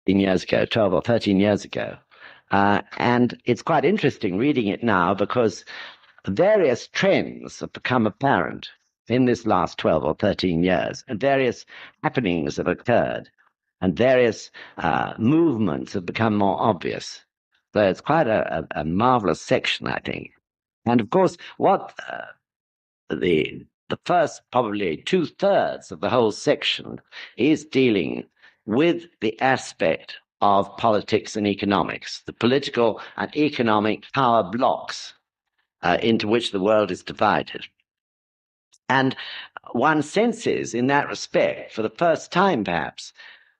years ago, 12 or 13 years ago. And it's quite interesting reading it now because various trends have become apparent in this last 12 or 13 years, and various happenings have occurred, and various movements have become more obvious. So it's quite a marvelous section, I think. And of course, what the first probably 2/3 of the whole section is dealing with the aspect of politics and economics, the political and economic power blocks into which the world is divided. And one senses in that respect, for the first time perhaps,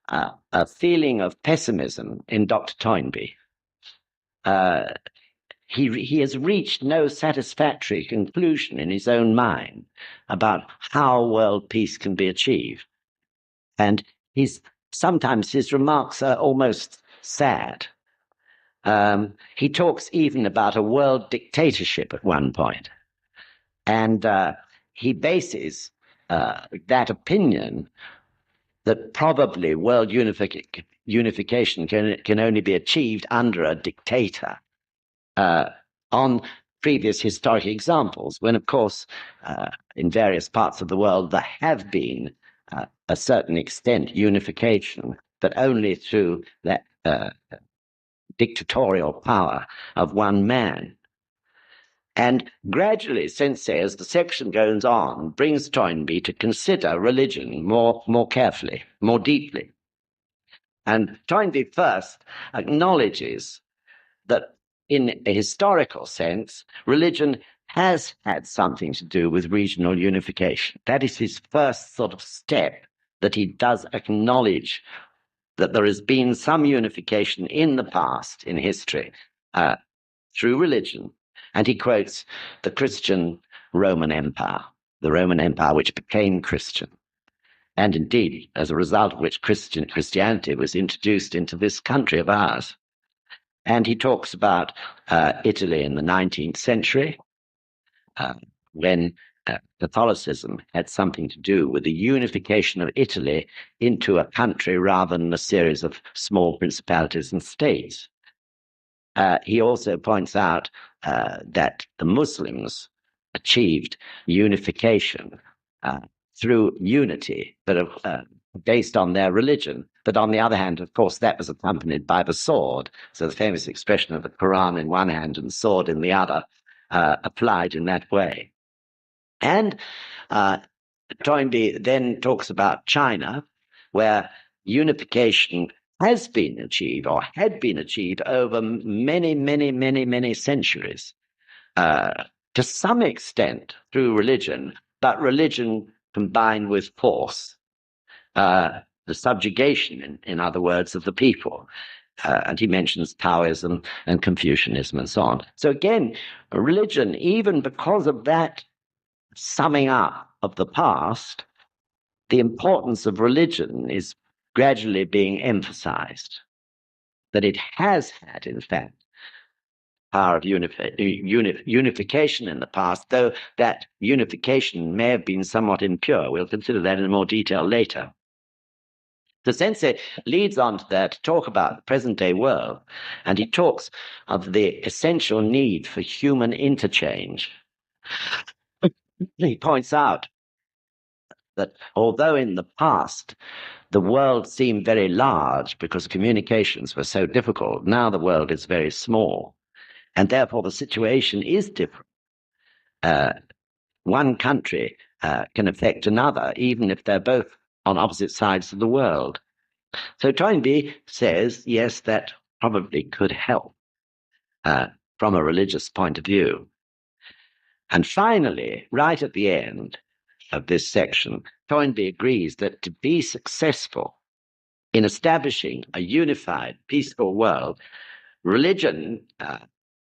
a feeling of pessimism in Dr. Toynbee. He has reached no satisfactory conclusion in his own mind about how world peace can be achieved. And sometimes his remarks are almost sad. He talks even about a world dictatorship at one point. And he bases that opinion that probably world unification can only be achieved under a dictator on previous historic examples, when, of course, in various parts of the world, there have been a certain extent unification, but only through that dictatorial power of one man. And gradually, Sensei, as the section goes on, brings Toynbee to consider religion more carefully, more deeply. And Toynbee first acknowledges that in a historical sense, religion has had something to do with regional unification. That is his first sort of step, that he does acknowledge that there has been some unification in the past, in history, through religion. And he quotes the Christian Roman Empire, the Roman Empire which became Christian, and indeed, as a result of which Christianity was introduced into this country of ours. And he talks about Italy in the 19th century, when Catholicism had something to do with the unification of Italy into a country rather than a series of small principalities and states. He also points out that the Muslims achieved unification through unity, but based on their religion. But on the other hand, of course, that was accompanied by the sword. So the famous expression of the Quran in one hand and the sword in the other applied in that way. And Toynbee then talks about China, where unification has been achieved or had been achieved over many centuries, to some extent through religion, but religion combined with force, the subjugation, in other words, of the people. And he mentions Taoism and Confucianism and so on. So again, religion, even because of that summing up of the past, the importance of religion is gradually being emphasized, that it has had, in fact, power of unification in the past, though that unification may have been somewhat impure. We'll consider that in more detail later. The Sensei leads on to that to talk about the present-day world, and he talks of the essential need for human interchange. He points out that although in the past the world seemed very large because communications were so difficult, now the world is very small, and therefore the situation is different. One country can affect another, even if they're both on opposite sides of the world. So Toynbee says, yes, that probably could help from a religious point of view. And finally, right at the end of this section, Toynbee agrees that to be successful in establishing a unified, peaceful world, religion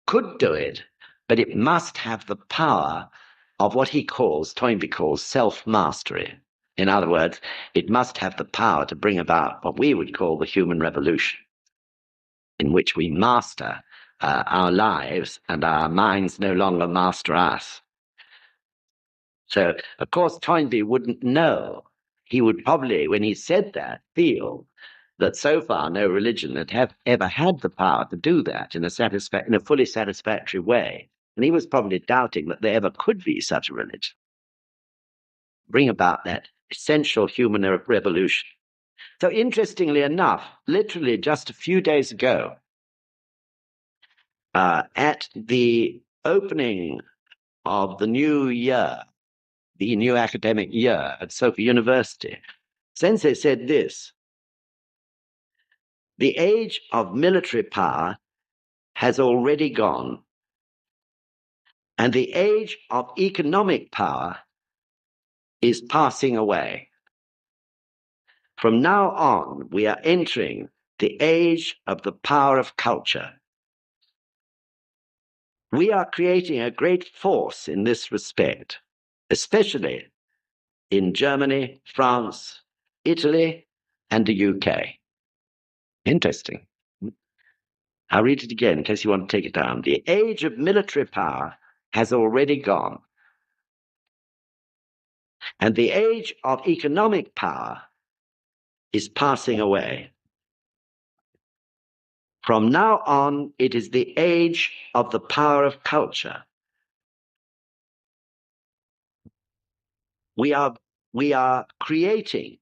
could do it, but it must have the power of what Toynbee calls self-mastery. In other words, it must have the power to bring about what we would call the human revolution, in which we master our lives and our minds no longer master us. So, of course, Toynbee wouldn't know. He would probably, when he said that, feel that so far no religion had ever had the power to do that in a fully satisfactory way. And he was probably doubting that there ever could be such a religion. Bring about that essential human revolution. So interestingly enough, literally just a few days ago, at the opening of the new year, the new academic year at Soka University, Sensei said this: the age of military power has already gone, and the age of economic power is passing away. From now on, we are entering the age of the power of culture. We are creating a great force in this respect, especially in Germany, France, Italy, and the UK. Interesting. I'll read it again in case you want to take it down. The age of military power has already gone, and the age of economic power is passing away. From now on, it is the age of the power of culture. We are creating,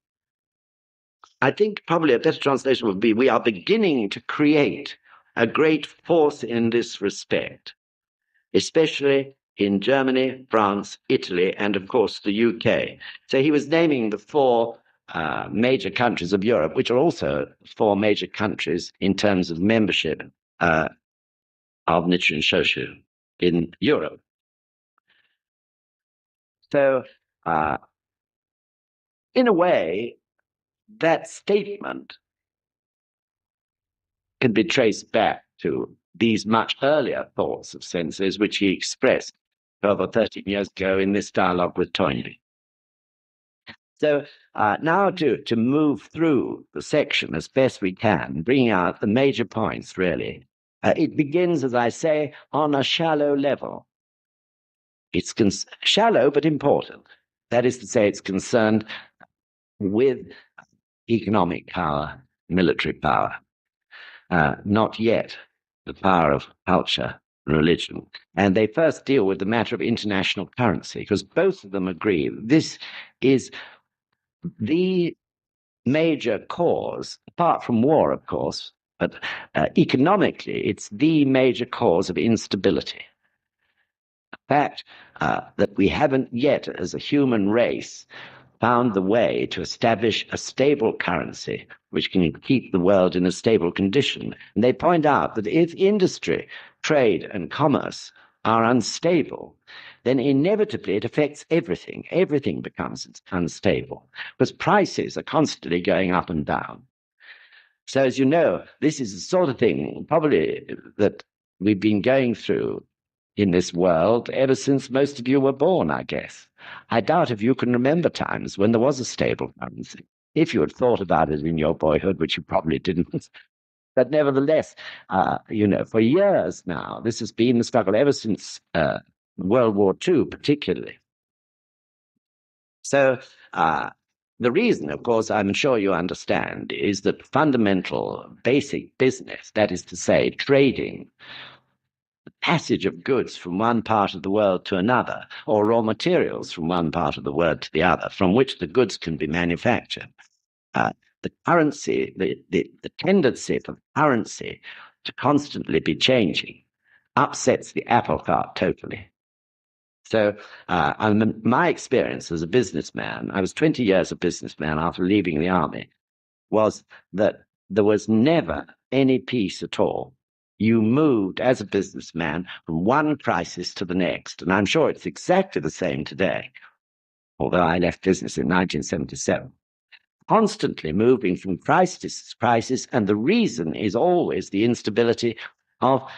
I think probably a better translation would be, we are beginning to create a great force in this respect, especially in Germany, France, Italy, and of course the UK. So he was naming the four major countries of Europe, which are also four major countries in terms of membership of Nichiren Shoshu in Europe. So, in a way, that statement can be traced back to these much earlier thoughts of Sensei's, which he expressed 12 or 13 years ago in this dialogue with Toynbee. So now to move through the section as best we can, bringing out the major points, really. It begins, as I say, on a shallow level. It's shallow but important. That is to say, it's concerned with economic power, military power, not yet the power of culture and religion. And they first deal with the matter of international currency, because both of them agree this is the major cause, apart from war, of course, but economically, it's the major cause of instability. The fact that we haven't yet, as a human race, found the way to establish a stable currency which can keep the world in a stable condition. And they point out that if industry, trade, and commerce are unstable, then inevitably it affects everything. Everything becomes unstable because prices are constantly going up and down. So, as you know, this is the sort of thing probably that we've been going through in this world ever since most of you were born, I guess. I doubt if you can remember times when there was a stable currency, if you had thought about it in your boyhood, which you probably didn't. But nevertheless, for years now, this has been the struggle ever since World War II, particularly. So the reason, of course, I'm sure you understand, is that fundamental, basic business, that is to say, trading, the passage of goods from one part of the world to another, or raw materials from one part of the world to the other, from which the goods can be manufactured. The currency, the tendency for currency to constantly be changing upsets the apple cart totally. So my experience as a businessman, I was 20 years a businessman after leaving the army, was that there was never any peace at all. You moved as a businessman from one crisis to the next. And I'm sure it's exactly the same today, although I left business in 1977. Constantly moving from crisis to crisis, and the reason is always the instability of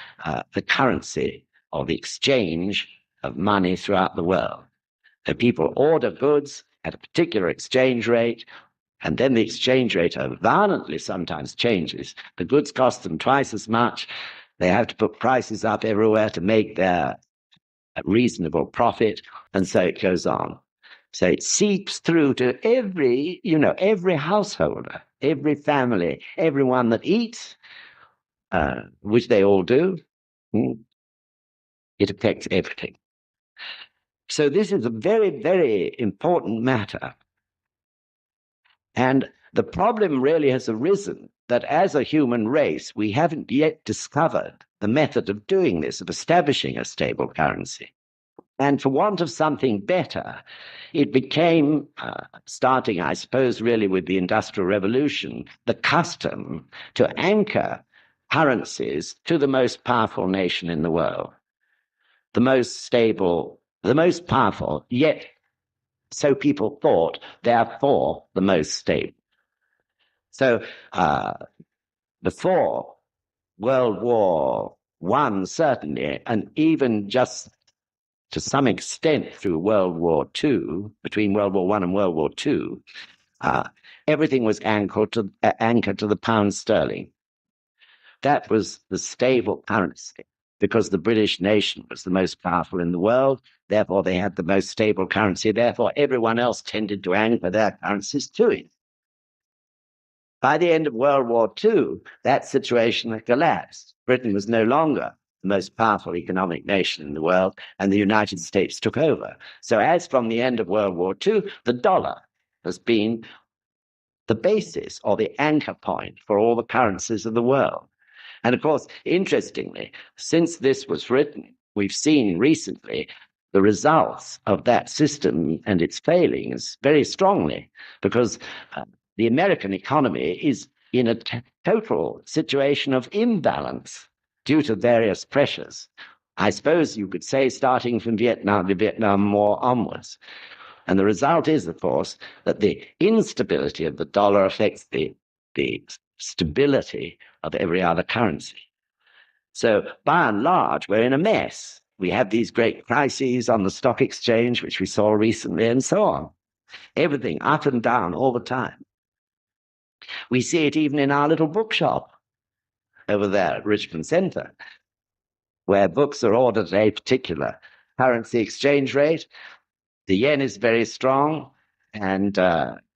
the currency or the exchange of money throughout the world. So people order goods at a particular exchange rate, and then the exchange rate violently sometimes changes. The goods cost them twice as much. They have to put prices up everywhere to make their reasonable profit, and so it goes on. So it seeps through to every householder, every family, everyone that eats, which they all do, it affects everything. So this is a very, very important matter. And the problem really has arisen that as a human race, we haven't yet discovered the method of doing this, of establishing a stable currency. And for want of something better, it became, starting, I suppose, really with the Industrial Revolution, the custom to anchor currencies to the most powerful nation in the world, the most stable, the most powerful, yet, so people thought, therefore, the most stable. So before World War I, certainly, and even just to some extent through World War II, between World War I and World War II, everything was anchored to the pound sterling. That was the stable currency because the British nation was the most powerful in the world. Therefore, they had the most stable currency. Therefore, everyone else tended to anchor their currencies to it. By the end of World War II, that situation had collapsed. Britain was no longer the most powerful economic nation in the world, and the United States took over. So as from the end of World War II, the dollar has been the basis or the anchor point for all the currencies of the world. And of course, interestingly, since this was written, we've seen recently the results of that system and its failings very strongly, because the American economy is in a total situation of imbalance due to various pressures. I suppose you could say starting from the Vietnam War onwards. And the result is, of course, that the instability of the dollar affects the stability of every other currency. So by and large, we're in a mess. We have these great crises on the stock exchange, which we saw recently, and so on. Everything up and down all the time. We see it even in our little bookshop over there at Richmond Centre, where books are ordered at a particular currency exchange rate. The yen is very strong, and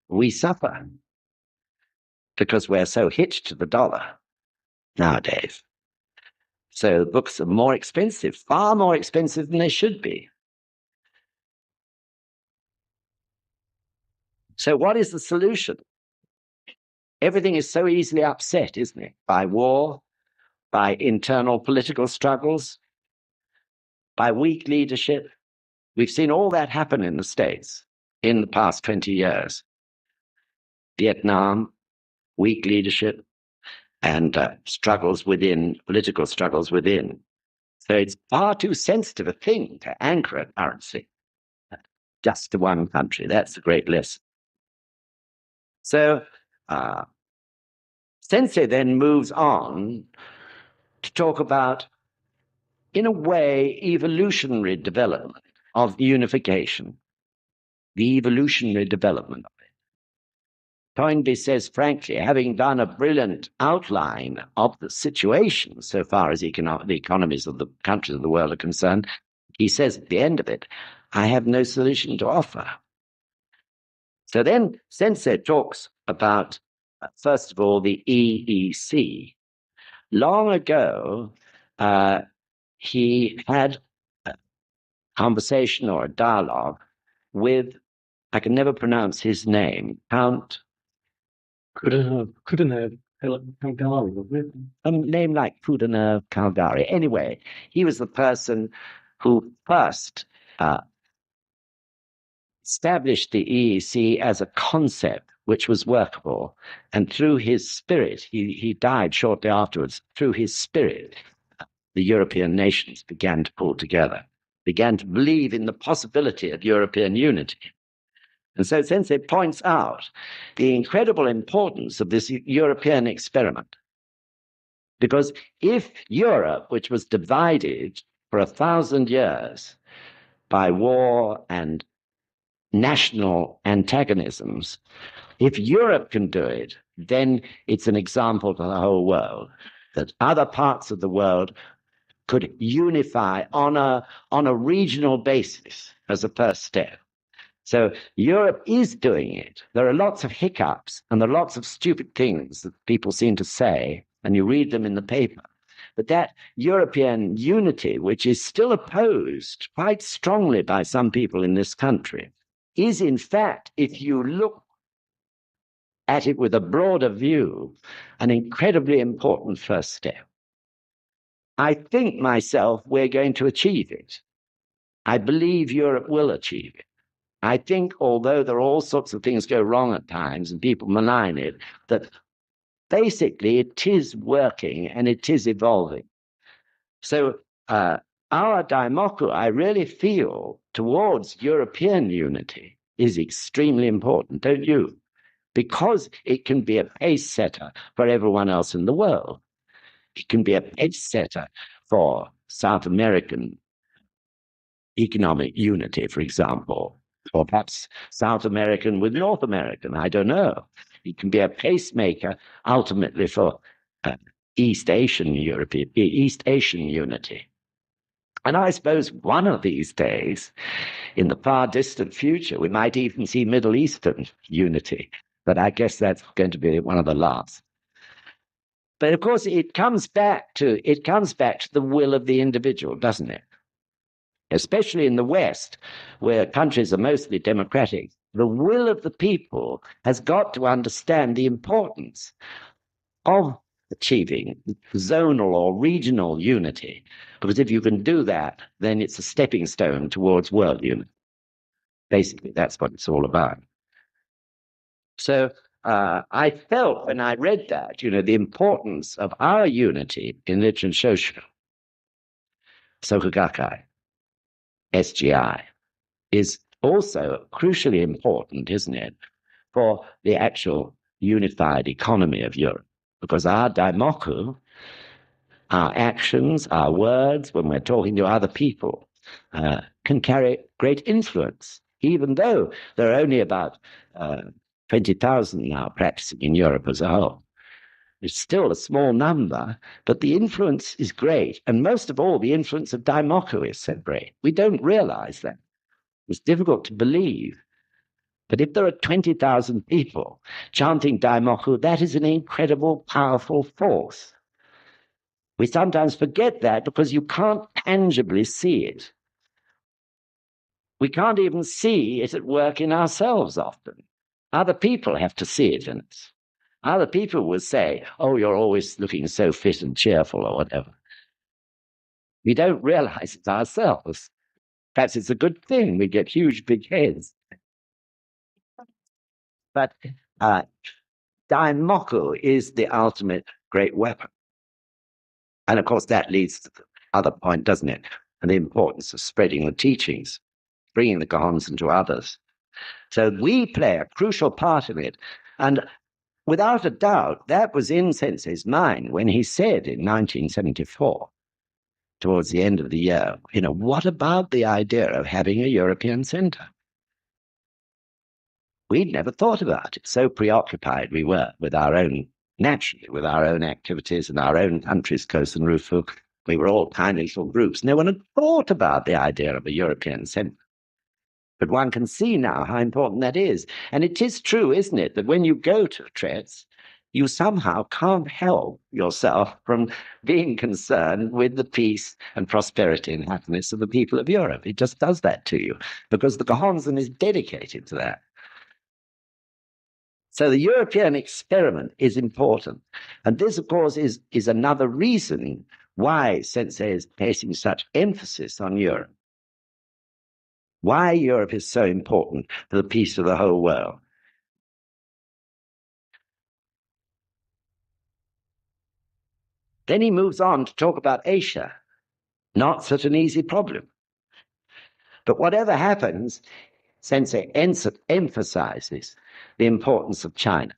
we suffer because we're so hitched to the dollar nowadays. So books are more expensive, far more expensive than they should be. So what is the solution? Everything is so easily upset, isn't it? By war, by internal political struggles, by weak leadership. We've seen all that happen in the States in the past 20 years. Vietnam, weak leadership, and struggles within, political struggles within. So it's far too sensitive a thing to anchor a currency just to one country. That's the great lesson. So Sensei then moves on to talk about, in a way, evolutionary development of unification, the evolutionary development of it. Toynbee says, frankly, having done a brilliant outline of the situation so far as the economies of the countries of the world are concerned, he says at the end of it, I have no solution to offer. So then Sensei talks about, first of all, the EEC. Long ago, he had a conversation or a dialogue with, I can never pronounce his name, Count. Couldn't have Calgary. A name like Kudaner Calgary. Anyway, he was the person who first established the EEC as a concept which was workable. And through his spirit, he died shortly afterwards, through his spirit, the European nations began to pull together, began to believe in the possibility of European unity. And so Sensei points out the incredible importance of this European experiment. Because if Europe, which was divided for 1,000 years by war and national antagonisms, if Europe can do it, then it's an example to the whole world, that other parts of the world could unify on a regional basis as a first step. So Europe is doing it. There are lots of hiccups and there are lots of stupid things that people seem to say, and you read them in the paper. But that European unity, which is still opposed quite strongly by some people in this country, is in fact, if you look at it with a broader view, an incredibly important first step. I think myself we're going to achieve it. I believe Europe will achieve it. I think, although there are all sorts of things go wrong at times and people malign it, that basically it is working and it is evolving. So our daimoku, I really feel, towards European unity is extremely important, don't you? Because it can be a pace setter for everyone else in the world. It can be a pace setter for South American economic unity, for example, or perhaps South American with North American. I don't know. It can be a pacemaker ultimately for East Asian unity. And I suppose one of these days, in the far distant future, we might even see Middle Eastern unity. But I guess that's going to be one of the last. But of course, it comes back to the will of the individual, doesn't it? Especially in the West, where countries are mostly democratic, the will of the people has got to understand the importance of achieving zonal or regional unity. Because if you can do that, then it's a stepping stone towards world unity. Basically, that's what it's all about. So I felt when I read that, the importance of our unity in Nichiren Shoshu, Soka Gakkai, SGI, is also crucially important, isn't it, for the actual unified economy of Europe? Because our daimoku, our actions, our words, when we're talking to other people, can carry great influence, even though there are only about 20,000 now practicing in Europe as a whole. It's still a small number, but the influence is great. And most of all, the influence of daimoku is so great. We don't realize that. It's difficult to believe. But if there are 20,000 people chanting daimoku, that is an incredible, powerful force. We sometimes forget that because you can't tangibly see it. We can't even see it at work in ourselves often. Other people have to see it in us. Other people will say, oh, you're always looking so fit and cheerful or whatever. We don't realize it ourselves. Perhaps it's a good thing we get huge, big heads. But daimoku is the ultimate great weapon. And of course, that leads to the other point, doesn't it? And the importance of spreading the teachings, bringing the Gohonzon into others. So we play a crucial part in it. And without a doubt, that was in Sensei's mind when he said in 1974, towards the end of the year, what about the idea of having a European center? We'd never thought about it. So preoccupied we were with our own, naturally, with our own activities and our own countries, Kos and Rufu. We were all tiny little groups. No one had thought about the idea of a European center. But one can see now how important that is. And it is true, isn't it, that when you go to Tretz, you somehow can't help yourself from being concerned with the peace and prosperity and happiness of the people of Europe. It just does that to you, because the Gohonzon is dedicated to that. So the European experiment is important. And this, of course, is another reason why Sensei is placing such emphasis on Europe. Why Europe is so important for the peace of the whole world. Then he moves on to talk about Asia. Not such an easy problem. But whatever happens, Sensei emphasizes the importance of China.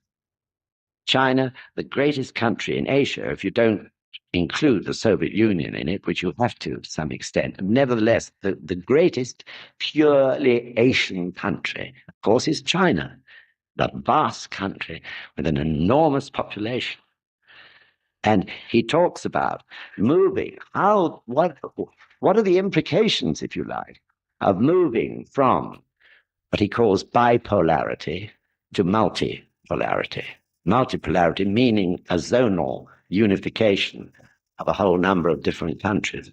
China, the greatest country in Asia, if you don't include the Soviet Union in it, which you have to some extent. Nevertheless, the greatest purely Asian country, of course, is China, the vast country with an enormous population. And he talks about moving, what are the implications, if you like, of moving from what he calls bipolarity to multipolarity. Multipolarity meaning a zonal unification of a whole number of different countries.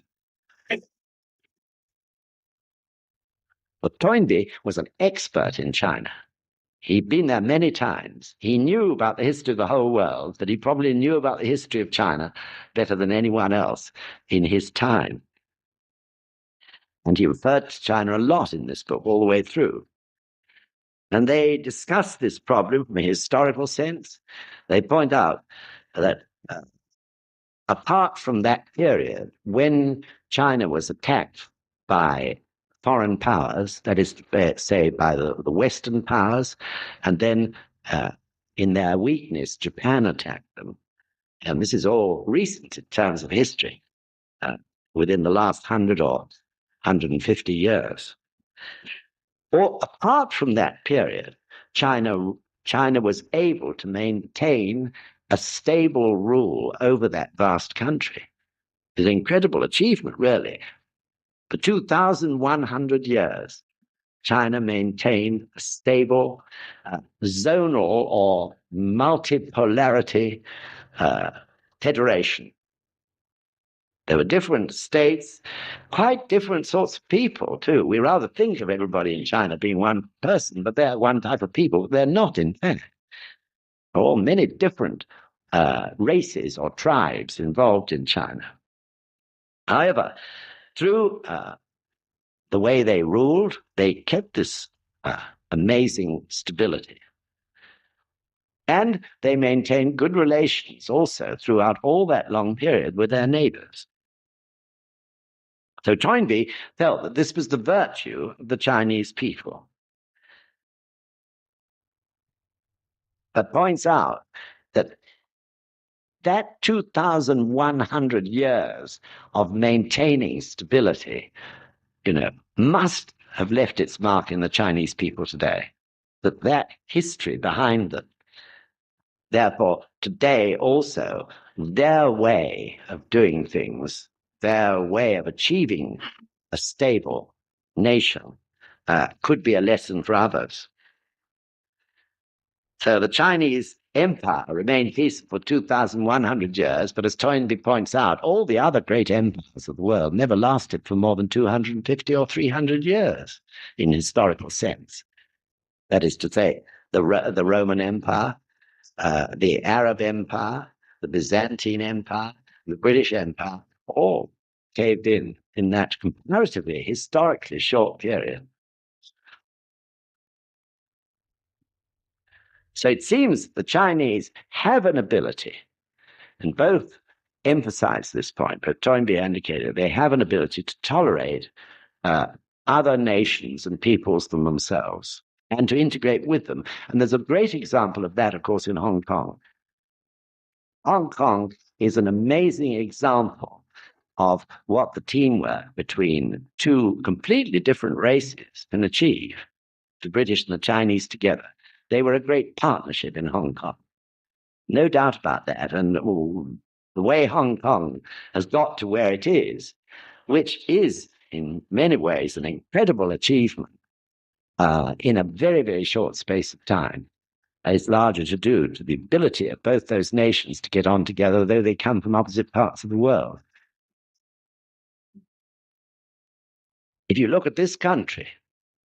But Toynbee was an expert in China. He'd been there many times. He knew about the history of the whole world, but he probably knew about the history of China better than anyone else in his time. And he referred to China a lot in this book, all the way through. And they discuss this problem from a historical sense. They point out that apart from that period, when China was attacked by foreign powers, that is to say, by the Western powers, and then in their weakness, Japan attacked them. And this is all recent in terms of history, within the last 100 or 150 years. Or apart from that period, China was able to maintain a stable rule over that vast country. It's an incredible achievement, really. For 2,100 years, China maintained a stable zonal or multipolarity federation. There were different states, quite different sorts of people, too. We rather think of everybody in China being one person, but they're one type of people. But they're not, in fact. There are all many different races or tribes involved in China. However, through the way they ruled, they kept this amazing stability. And they maintained good relations also throughout all that long period with their neighbors. So Toynbee felt that this was the virtue of the Chinese people. But points out that 2,100 years of maintaining stability, must have left its mark in the Chinese people today. That history behind them. Therefore, today also, their way of doing things, their way of achieving a stable nation, could be a lesson for others. So the Chinese empire remained peaceful for 2,100 years, but as Toynbee points out, all the other great empires of the world never lasted for more than 250 or 300 years in historical sense. That is to say, the Roman Empire, the Arab Empire, the Byzantine Empire, the British Empire, all caved in that comparatively historically short period. So it seems the Chinese have an ability, and both emphasize this point, but Toynbee indicated they have an ability to tolerate other nations and peoples than themselves and to integrate with them. And there's a great example of that, of course, in Hong Kong. Hong Kong is an amazing example of what the teamwork between two completely different races can achieve, the British and the Chinese together. They were a great partnership in Hong Kong. No doubt about that. And the way Hong Kong has got to where it is, which is in many ways an incredible achievement in a very, very short space of time, is largely to do to the ability of both those nations to get on together, though they come from opposite parts of the world. If you look at this country,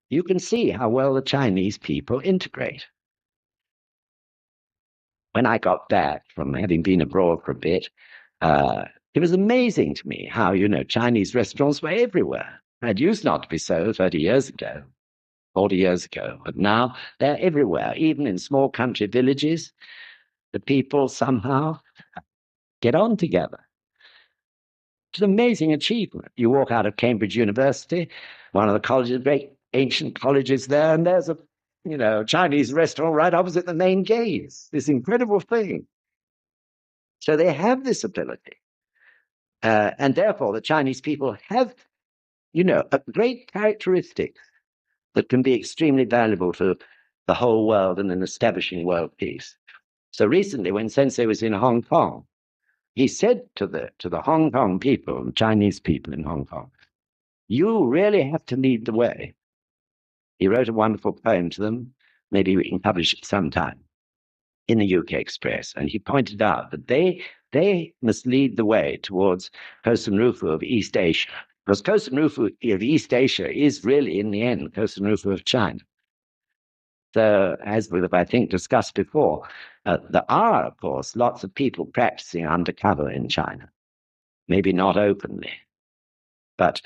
you can see how well the Chinese people integrate. When I got back from having been abroad for a bit, it was amazing to me how, Chinese restaurants were everywhere. It used not to be so 30 years ago, 40 years ago, but now they're everywhere, even in small country villages. The people somehow get on together. It's an amazing achievement. You walk out of Cambridge University, one of the colleges, great ancient colleges there, and there's a Chinese restaurant right opposite the main gates. This incredible thing. So they have this ability. And therefore, the Chinese people have, a great characteristic that can be extremely valuable to the whole world and in establishing world peace. So recently, when Sensei was in Hong Kong, he said to the Hong Kong people, Chinese people in Hong Kong, you really have to lead the way. He wrote a wonderful poem to them. Maybe we can publish it sometime in the UK Express. And he pointed out that they must lead the way towards Kosen Rufu of East Asia. Because Kosen Rufu of East Asia is really, in the end, Kosen Rufu of China. So, as we've, I think, discussed before, there are, of course, lots of people practicing undercover in China. Maybe not openly, but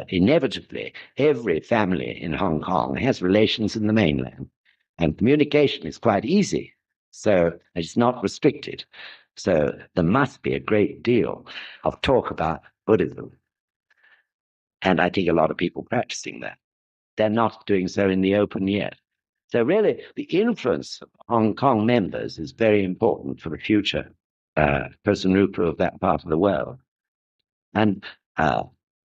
inevitably, every family in Hong Kong has relations in the mainland, and communication is quite easy, so it's not restricted. So there must be a great deal of talk about Buddhism, and I think a lot of people practicing that. They're not doing so in the open yet. So really, the influence of Hong Kong members is very important for the future Kosen Rupu of that part of the world. And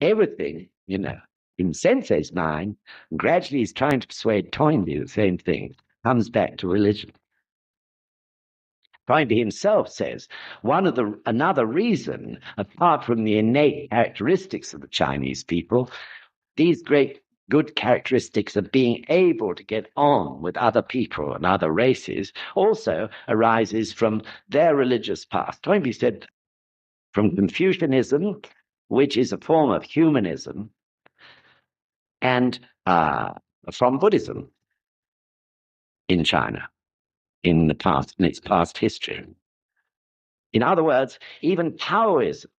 everything, in Sensei's mind, gradually he's trying to persuade Toynbee the same thing, comes back to religion. Toynbee himself says another reason, apart from the innate characteristics of the Chinese people, these great good characteristics of being able to get on with other people and other races also arises from their religious past. Toynbee said from Confucianism, which is a form of humanism, and from Buddhism in China in its past history. In other words, even Taoism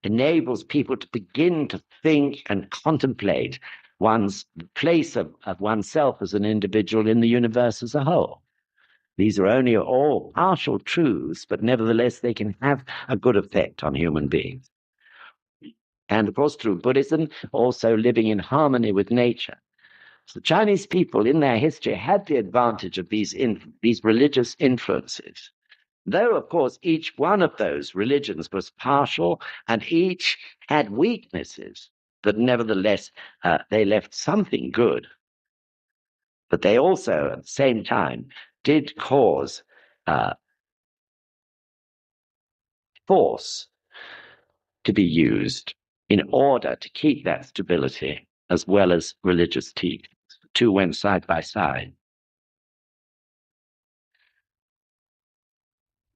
enables people to begin to think and contemplate one's place of oneself as an individual in the universe as a whole. These are only all partial truths, but nevertheless they can have a good effect on human beings. And of course, through Buddhism, also living in harmony with nature. So the Chinese people in their history had the advantage of these religious influences. Though, of course, each one of those religions was partial and each had weaknesses, but nevertheless, they left something good. But they also, at the same time, did cause force to be used in order to keep that stability as well as religious teachings. The two went side by side.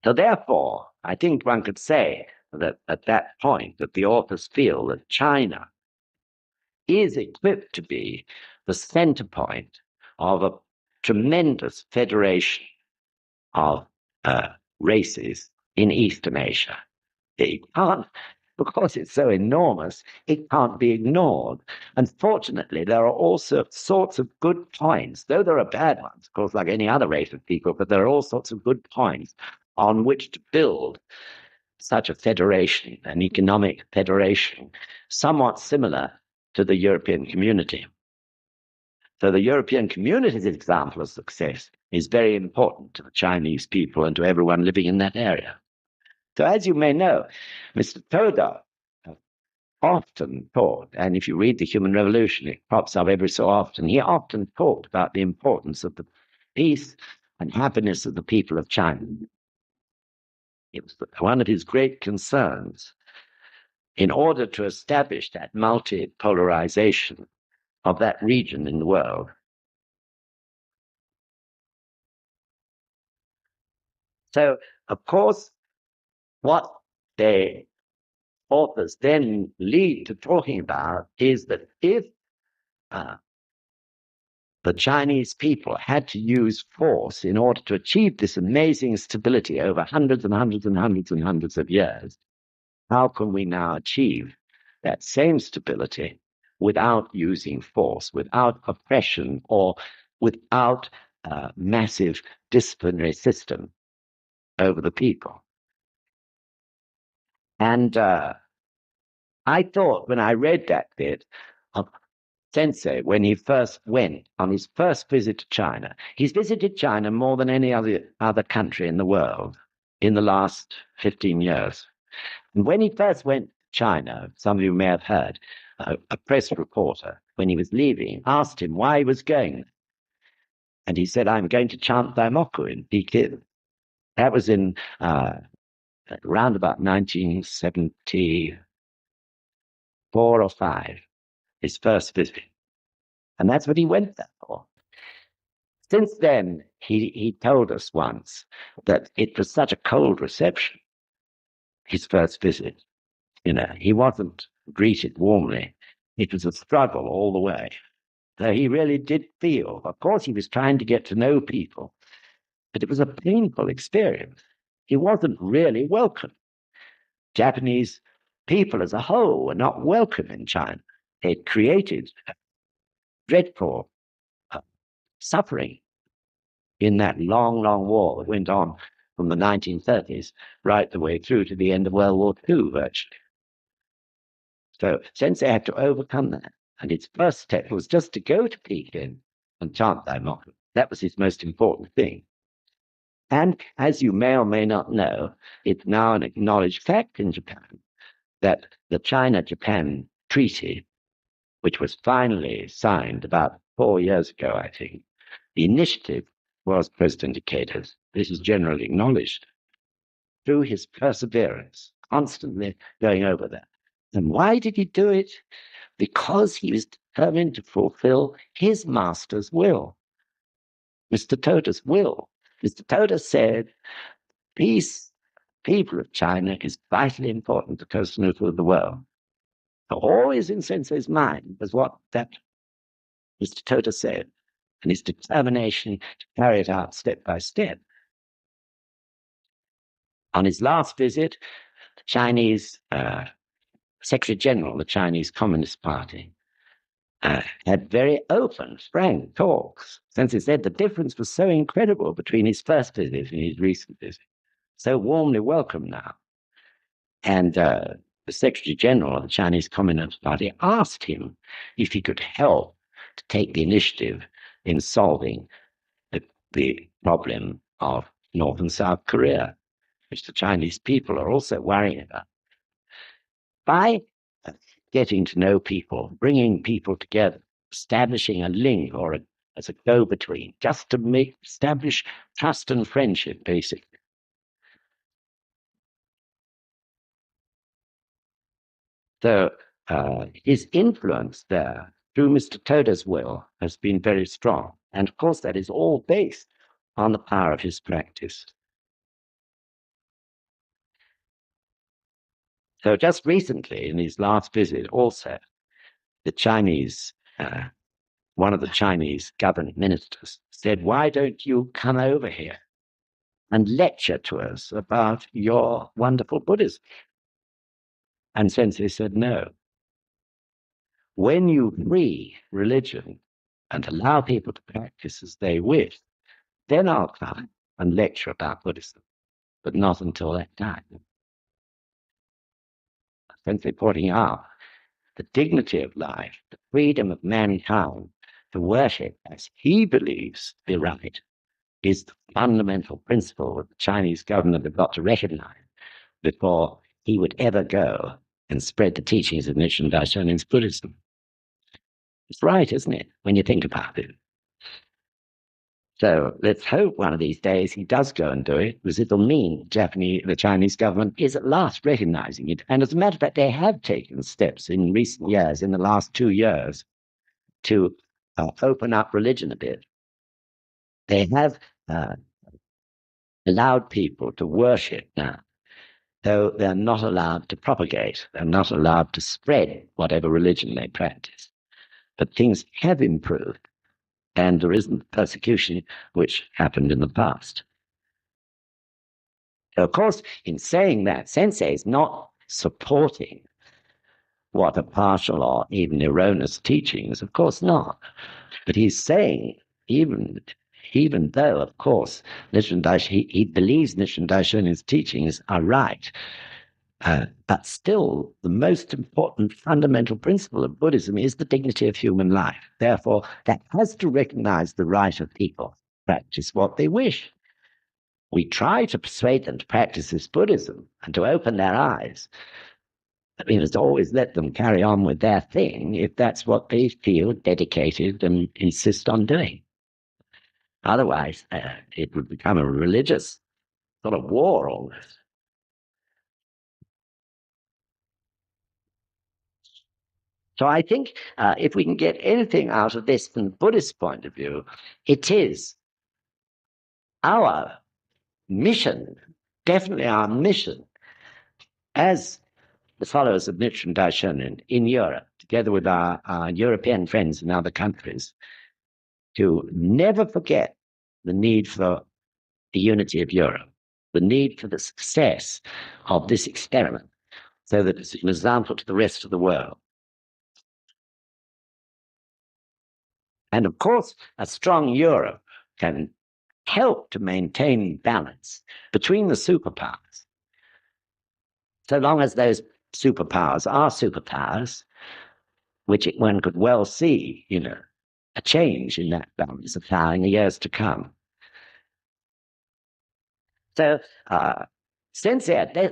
So therefore, I think one could say that at that point that the authors feel that China is equipped to be the center point of a tremendous federation of races in Eastern Asia. It can't, because it's so enormous, it can't be ignored. Unfortunately, there are also sorts of good points, though there are bad ones, of course, like any other race of people, but there are all sorts of good points on which to build such a federation, an economic federation, somewhat similar to the European community. So the European community's example of success is very important to the Chinese people and to everyone living in that area. So as you may know, Mr. Toda often taught, and if you read The Human Revolution, it crops up every so often, he often talked about the importance of the peace and happiness of the people of China. It was one of his great concerns in order to establish that multipolarization of that region in the world. So, of course, what the authors then lead to talking about is that if the Chinese people had to use force in order to achieve this amazing stability over hundreds and hundreds and hundreds and hundreds of years, how can we now achieve that same stability without using force, without oppression, or without a massive disciplinary system over the people? And I thought when I read that bit of Sensei, when he first went on his first visit to China, he's visited China more than any other country in the world in the last 15 years. And when he first went to China, some of you may have heard, a press reporter, when he was leaving, asked him why he was going. And he said, I'm going to chant Daimoku in Peking. That was in around about 1974 or 5, his first visit. And that's what he went there for. Since then, he told us once that it was such a cold reception, his first visit. He wasn't greeted warmly. It was a struggle all the way. So he really did feel, of course, he was trying to get to know people, but it was a painful experience. He wasn't really welcome. Japanese people as a whole were not welcome in China. It created dreadful suffering in that long, long war that went on from the 1930s right the way through to the end of World War II, virtually. So Sensei had to overcome that. And its first step was just to go to Peking and chant Daimoku. That was his most important thing. And as you may or may not know, it's now an acknowledged fact in Japan that the China-Japan Treaty, which was finally signed about 4 years ago, I think, the initiative was President Ikeda's. This is generally acknowledged through his perseverance, constantly going over that. And why did he do it? Because he was determined to fulfill his master's will, Mr. Toda's will. Mr. Toda said, peace, people of China, is vitally important to Kosanuku of the world. So always in Sensei's mind was what that Mr. Toda said, and his determination to carry it out step by step. On his last visit, the Chinese Secretary General of the Chinese Communist Party had very open, frank talks. Sensei said the difference was so incredible between his first visit and his recent visit. So warmly welcome now. And the Secretary General of the Chinese Communist Party asked him if he could help to take the initiative in solving the problem of North and South Korea, which the Chinese people are also worrying about. By getting to know people, bringing people together, establishing a link or as a go-between, just to establish trust and friendship, basically. So his influence there through Mr. Toda's will has been very strong. And of course, that is all based on the power of his practice. So just recently, in his last visit also, the Chinese, one of the Chinese government ministers said, why don't you come over here and lecture to us about your wonderful Buddhism? And Sensei said, no. When you free religion and allow people to practice as they wish, then I'll come and lecture about Buddhism, but not until that time. Sensei pointing out the dignity of life, the freedom of mankind to worship as he believes to be right, is the fundamental principle that the Chinese government have got to recognize before he would ever go and spread the teachings of Nichiren Daishonin's Buddhism. It's right, isn't it, when you think about it? So let's hope one of these days he does go and do it, because it'll mean the Chinese government is at last recognizing it. And as a matter of fact, they have taken steps in recent years, in the last 2 years, to open up religion a bit. They have allowed people to worship now, though they're not allowed to propagate. They're not allowed to spread whatever religion they practice. But things have improved, and there isn't persecution which happened in the past. So, of course, in saying that, Sensei is not supporting what are partial or even erroneous teachings, of course not. But he's saying, even though, of course, he believes Nichiren Daishonin's teachings are right, but still the most important fundamental principle of Buddhism is the dignity of human life. Therefore, that has to recognize the right of people to practice what they wish. We try to persuade them to practice this Buddhism and to open their eyes. We must always let them carry on with their thing if that's what they feel dedicated and insist on doing. Otherwise, it would become a religious sort of war almost. So I think if we can get anything out of this from the Buddhist point of view, it is our mission, definitely our mission, as the followers of Nichiren Daishonin in Europe, together with our European friends in other countries, to never forget the need for the unity of Europe, the need for the success of this experiment, so that it's an example to the rest of the world. And of course, a strong Europe can help to maintain balance between the superpowers, so long as those superpowers are superpowers, which one could well see, a change in that balance of power in the years to come. So, Sensei,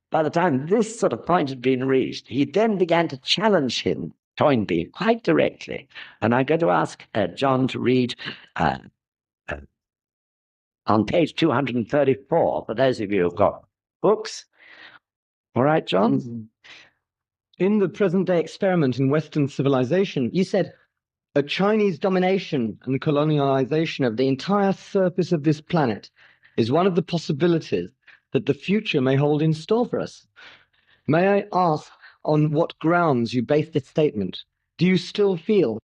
by the time this sort of point had been reached, he then began to challenge him, Toynbee, quite directly. And I'm going to ask John to read on page 234, for those of you who've got books. All right, John? In the present-day experiment in Western civilization, you said, a Chinese domination and colonialization of the entire surface of this planet is one of the possibilities that the future may hold in store for us. May I ask on what grounds you base this statement? Do you still feel